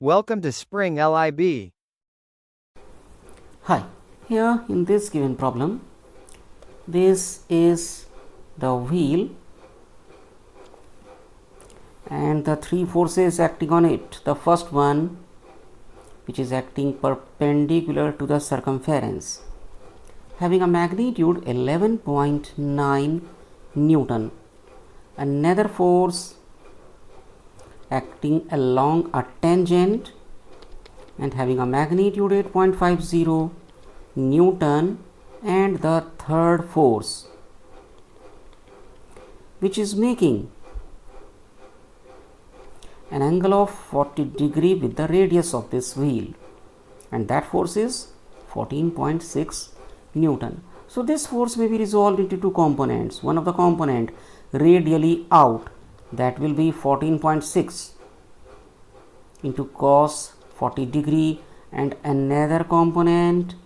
Welcome to Spring LIB. Hi, here in this given problem, this is the wheel and the three forces acting on it. The first one, which is acting perpendicular to the circumference, having a magnitude 11.9 Newton. Another force acting along a tangent and having a magnitude 8.50 Newton, and the third force which is making an angle of 40 degree with the radius of this wheel, and that force is 14.6 Newton. So this force may be resolved into two components. One of the component radially out, that will be 14.6 into cos 40 degree, and another component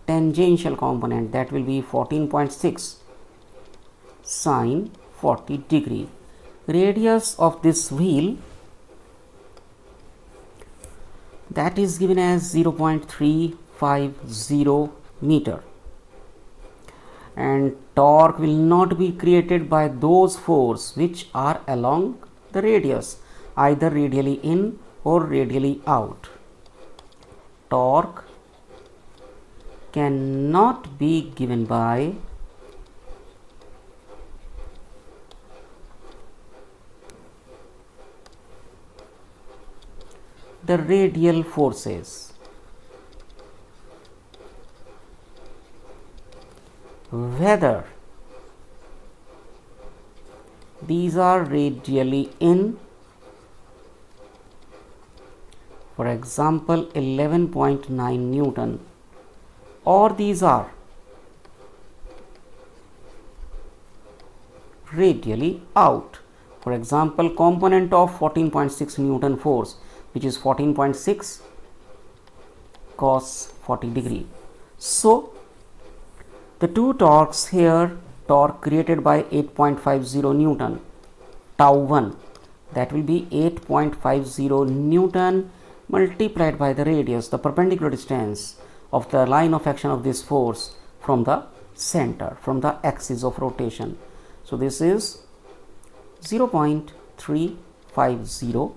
tangential component, that will be 14.6 sine 40 degree. Radius of this wheel, that is given as 0.350 meter, and torque will not be created by those force which are along the radius, either radially in or radially out. Torque cannot be given by the radial forces. Whether these are radially in, for example 11.9 Newton, or these are radially out, for example component of 14.6 Newton force, which is 14.6 cos 40 degree. So the two torques here, torque created by 8.50 Newton, tau 1, that will be 8.50 Newton multiplied by the radius, the perpendicular distance of the line of action of this force from the center, from the axis of rotation. So this is 0.350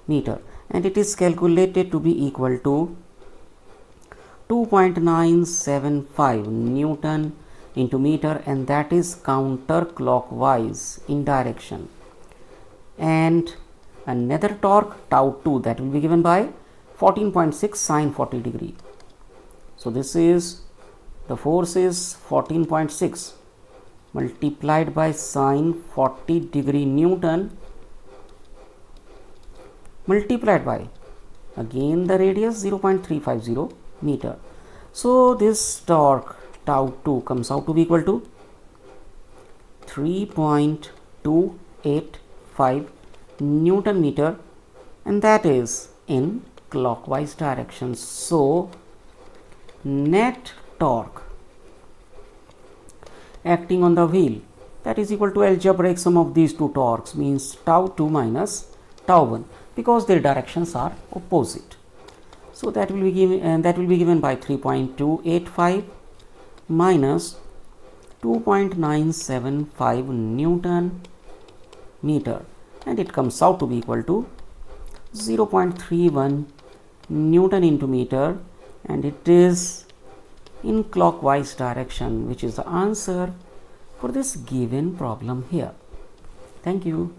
meter, and it is calculated to be equal to 2.975 Newton into meter, and that is counterclockwise in direction. And another torque tau 2, that will be given by 14.6 sine 40 degree. So this is, the force is 14.6 multiplied by sine 40 degree Newton multiplied by again the radius 0.350 meter. So this torque tau 2 comes out to be equal to 3.285 Newton meter, and that is in clockwise direction. So net torque acting on the wheel, that is equal to algebraic sum of these two torques, means tau 2 minus tau 1, because their directions are opposite. So that will be given by 3.285 minus 2.975 Newton meter, and it comes out to be equal to 0.31 Newton into meter, and it is in clockwise direction, which is the answer for this given problem here. Thank you.